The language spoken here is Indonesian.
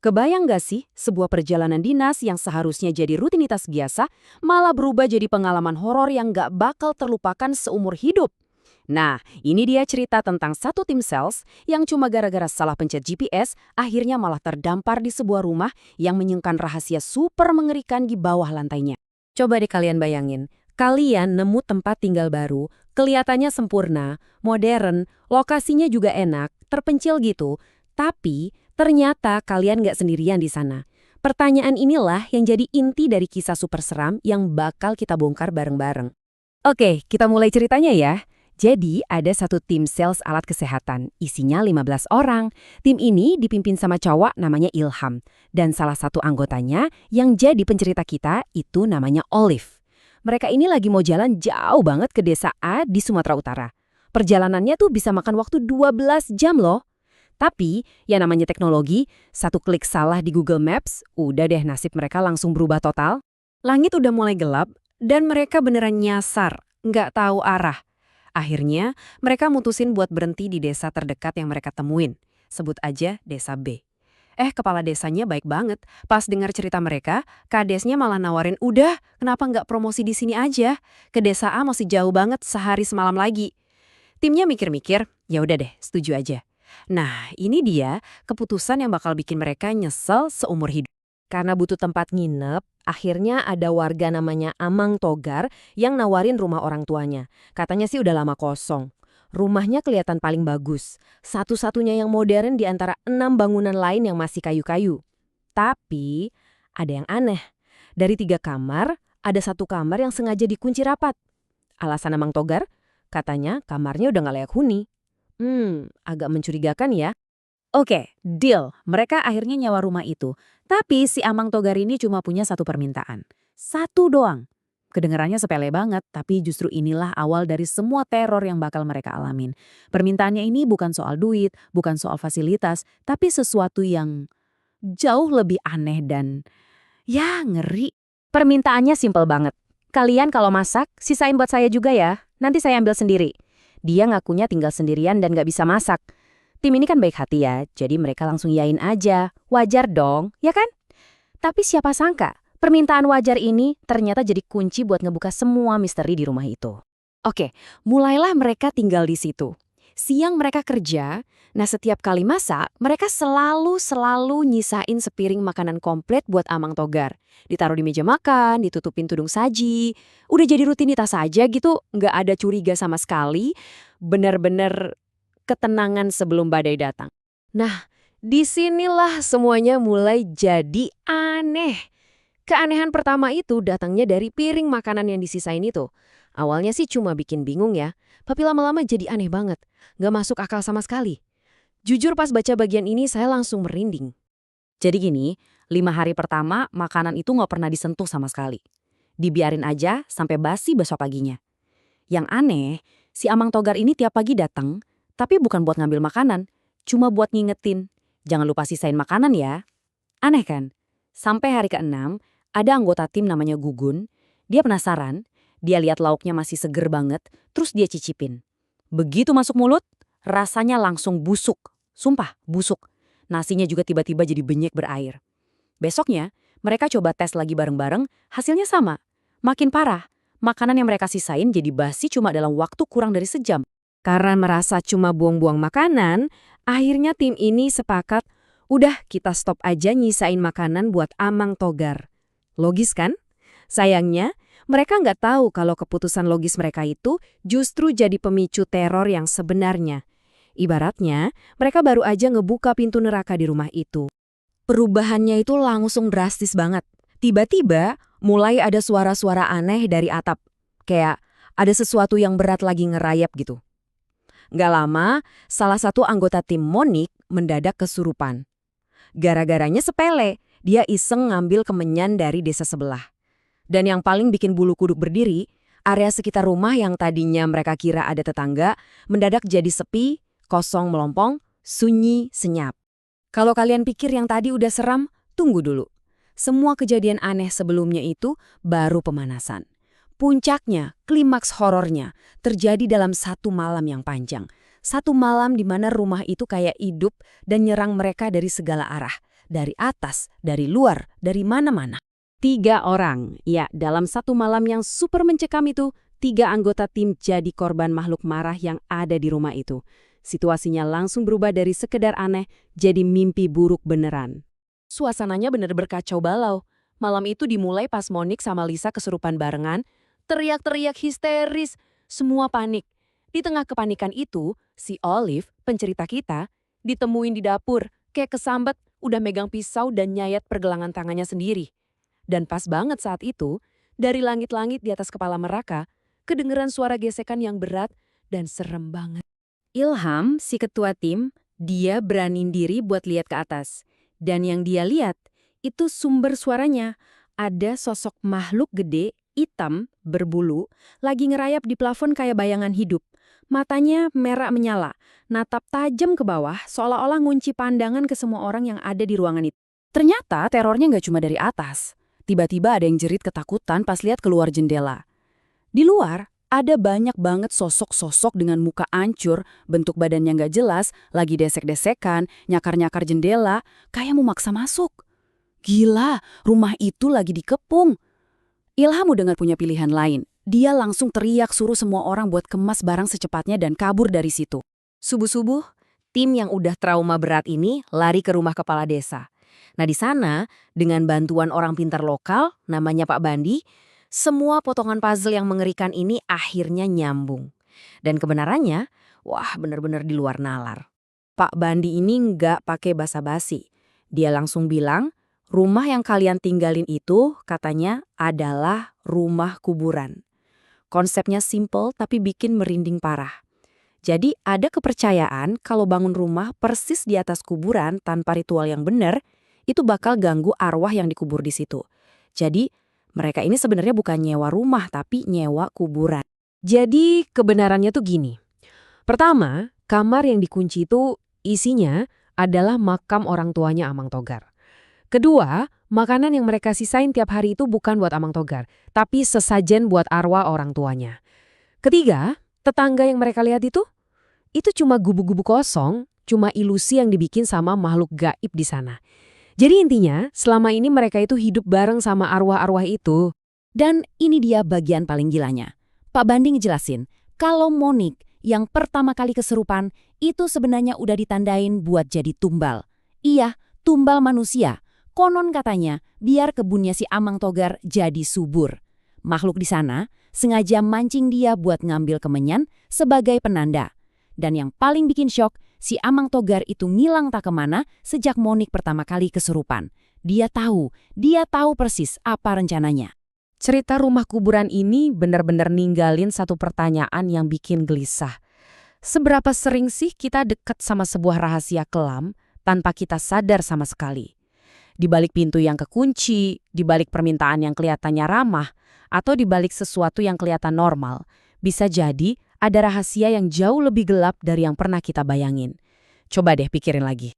Kebayang gak sih, sebuah perjalanan dinas yang seharusnya jadi rutinitas biasa, malah berubah jadi pengalaman horor yang gak bakal terlupakan seumur hidup? Nah, ini dia cerita tentang satu tim sales yang cuma gara-gara salah pencet GPS, akhirnya malah terdampar di sebuah rumah yang menyimpan rahasia super mengerikan di bawah lantainya. Coba deh kalian bayangin, kalian nemu tempat tinggal baru, kelihatannya sempurna, modern, lokasinya juga enak, terpencil gitu, tapi ternyata kalian nggak sendirian di sana. Pertanyaan inilah yang jadi inti dari kisah super seram yang bakal kita bongkar bareng-bareng. Oke, kita mulai ceritanya ya. Jadi, ada satu tim sales alat kesehatan, isinya 15 orang. Tim ini dipimpin sama cowok namanya Ilham. Dan salah satu anggotanya yang jadi pencerita kita itu namanya Olive. Mereka ini lagi mau jalan jauh banget ke desa A di Sumatera Utara. Perjalanannya tuh bisa makan waktu 12 jam loh. Tapi, yang namanya teknologi, satu klik salah di Google Maps, udah deh nasib mereka langsung berubah total. Langit udah mulai gelap, dan mereka beneran nyasar, nggak tahu arah. Akhirnya, mereka mutusin buat berhenti di desa terdekat yang mereka temuin. Sebut aja Desa B. Kepala desanya baik banget. Pas dengar cerita mereka, kadesnya malah nawarin, udah, kenapa nggak promosi di sini aja? Ke desa A masih jauh banget, sehari semalam lagi. Timnya mikir-mikir, ya udah deh, setuju aja. Nah, ini dia keputusan yang bakal bikin mereka nyesel seumur hidup. Karena butuh tempat nginep, akhirnya ada warga namanya Amang Togar yang nawarin rumah orang tuanya. Katanya sih udah lama kosong. Rumahnya kelihatan paling bagus. Satu-satunya yang modern di antara 6 bangunan lain yang masih kayu-kayu. Tapi, ada yang aneh. Dari 3 kamar, ada satu kamar yang sengaja dikunci rapat. Alasan Amang Togar? Katanya kamarnya udah nggak layak huni. Agak mencurigakan ya. Oke, deal. Mereka akhirnya nyewa rumah itu. Tapi si Amang Togar ini cuma punya satu permintaan. Satu doang. Kedengarannya sepele banget, tapi justru inilah awal dari semua teror yang bakal mereka alamin. Permintaannya ini bukan soal duit, bukan soal fasilitas, tapi sesuatu yang jauh lebih aneh dan ya ngeri. Permintaannya simpel banget. Kalian kalau masak, sisain buat saya juga ya. Nanti saya ambil sendiri. Dia ngakunya tinggal sendirian dan gak bisa masak. Tim ini kan baik hati ya, jadi mereka langsung yain aja. Wajar dong, ya kan? Tapi siapa sangka, permintaan wajar ini ternyata jadi kunci buat ngebuka semua misteri di rumah itu. Oke, mulailah mereka tinggal di situ. Siang mereka kerja, nah setiap kali masak, mereka selalu nyisain sepiring makanan komplit buat Amang Togar. Ditaruh di meja makan, ditutupin tudung saji. Udah jadi rutinitas aja gitu, nggak ada curiga sama sekali. Bener-bener ketenangan sebelum badai datang. Nah, disinilah semuanya mulai jadi aneh. Keanehan pertama itu datangnya dari piring makanan yang disisain itu. Awalnya sih cuma bikin bingung ya, tapi lama-lama jadi aneh banget. Nggak masuk akal sama sekali. Jujur pas baca bagian ini saya langsung merinding. Jadi gini, 5 hari pertama makanan itu nggak pernah disentuh sama sekali. Dibiarin aja sampai basi besok paginya. Yang aneh, si Amang Togar ini tiap pagi datang, tapi bukan buat ngambil makanan, cuma buat ngingetin. Jangan lupa sisain makanan ya. Aneh kan? Sampai hari ke-6, ada anggota tim namanya Gugun. Dia penasaran, dia lihat lauknya masih seger banget, terus dia cicipin. Begitu masuk mulut, rasanya langsung busuk. Sumpah, busuk. Nasinya juga tiba-tiba jadi benyek berair. Besoknya, mereka coba tes lagi bareng-bareng, hasilnya sama. Makin parah, makanan yang mereka sisain jadi basi cuma dalam waktu kurang dari sejam. Karena merasa cuma buang-buang makanan, akhirnya tim ini sepakat, udah kita stop aja nyisain makanan buat Amang Togar. Logis kan? Sayangnya, mereka nggak tahu kalau keputusan logis mereka itu justru jadi pemicu teror yang sebenarnya. Ibaratnya, mereka baru aja ngebuka pintu neraka di rumah itu. Perubahannya itu langsung drastis banget. Tiba-tiba, mulai ada suara-suara aneh dari atap. Kayak ada sesuatu yang berat lagi ngerayap gitu. Gak lama, salah satu anggota tim Monik mendadak kesurupan. Gara-garanya sepele, dia iseng ngambil kemenyan dari desa sebelah. Dan yang paling bikin bulu kuduk berdiri, area sekitar rumah yang tadinya mereka kira ada tetangga, mendadak jadi sepi, kosong melompong, sunyi senyap. Kalau kalian pikir yang tadi udah seram, tunggu dulu. Semua kejadian aneh sebelumnya itu baru pemanasan. Puncaknya, klimaks horornya, terjadi dalam satu malam yang panjang. Satu malam di mana rumah itu kayak hidup dan nyerang mereka dari segala arah. dari atas, dari luar, dari mana-mana. 3 orang. Ya, dalam satu malam yang super mencekam itu, 3 anggota tim jadi korban makhluk marah yang ada di rumah itu. Situasinya langsung berubah dari sekedar aneh jadi mimpi buruk beneran. Suasananya bener berkacau balau. Malam itu dimulai pas Monik sama Lisa kesurupan barengan, teriak-teriak histeris, semua panik. Di tengah kepanikan itu, si Olive, pencerita kita, ditemuin di dapur, kayak kesambet, udah megang pisau dan nyayat pergelangan tangannya sendiri. Dan pas banget saat itu, dari langit-langit di atas kepala mereka, kedengeran suara gesekan yang berat dan serem banget. Ilham, si ketua tim, dia beraniin diri buat lihat ke atas. Dan yang dia lihat, itu sumber suaranya. Ada sosok makhluk gede, hitam, berbulu, lagi ngerayap di plafon kayak bayangan hidup. Matanya merah menyala, natap tajam ke bawah seolah-olah ngunci pandangan ke semua orang yang ada di ruangan itu. Ternyata terornya nggak cuma dari atas. Tiba-tiba ada yang jerit ketakutan pas lihat keluar jendela. Di luar, ada banyak banget sosok-sosok dengan muka ancur, bentuk badannya nggak jelas, lagi desek-desekan, nyakar-nyakar jendela, kayak mau maksa masuk. Gila, rumah itu lagi dikepung. Ilham udah nggak punya pilihan lain. Dia langsung teriak suruh semua orang buat kemas barang secepatnya dan kabur dari situ. Subuh-subuh, tim yang udah trauma berat ini lari ke rumah kepala desa. Nah di sana, dengan bantuan orang pintar lokal, namanya Pak Bandi, semua potongan puzzle yang mengerikan ini akhirnya nyambung. Dan kebenarannya, wah bener-bener di luar nalar. Pak Bandi ini nggak pakai basa-basi. Dia langsung bilang, rumah yang kalian tinggalin itu katanya adalah rumah kuburan. Konsepnya simple tapi bikin merinding parah. Jadi ada kepercayaan kalau bangun rumah persis di atas kuburan tanpa ritual yang benar, itu bakal ganggu arwah yang dikubur di situ. Jadi mereka ini sebenarnya bukan nyewa rumah tapi nyewa kuburan. Jadi kebenarannya tuh gini. Pertama, kamar yang dikunci itu isinya adalah makam orang tuanya Amang Togar. Kedua, makanan yang mereka sisain tiap hari itu bukan buat Amang Togar, tapi sesajen buat arwah orang tuanya. Ketiga, tetangga yang mereka lihat itu cuma gubuk-gubuk kosong, cuma ilusi yang dibikin sama makhluk gaib di sana. Jadi intinya, selama ini mereka itu hidup bareng sama arwah-arwah itu. Dan ini dia bagian paling gilanya. Pak Bandi ngejelasin, kalau Monik yang pertama kali kesurupan, itu sebenarnya udah ditandain buat jadi tumbal. Iya, tumbal manusia. Konon katanya, biar kebunnya si Amang Togar jadi subur. Makhluk di sana sengaja mancing dia buat ngambil kemenyan sebagai penanda. Dan yang paling bikin syok, si Amang Togar itu ngilang tak kemana sejak Monik pertama kali kesurupan. Dia tahu persis apa rencananya. Cerita rumah kuburan ini benar-benar ninggalin satu pertanyaan yang bikin gelisah. Seberapa sering sih kita dekat sama sebuah rahasia kelam tanpa kita sadar sama sekali? Di balik pintu yang kekunci, di balik permintaan yang kelihatannya ramah, atau di balik sesuatu yang kelihatan normal, bisa jadi ada rahasia yang jauh lebih gelap dari yang pernah kita bayangin. Coba deh pikirin lagi.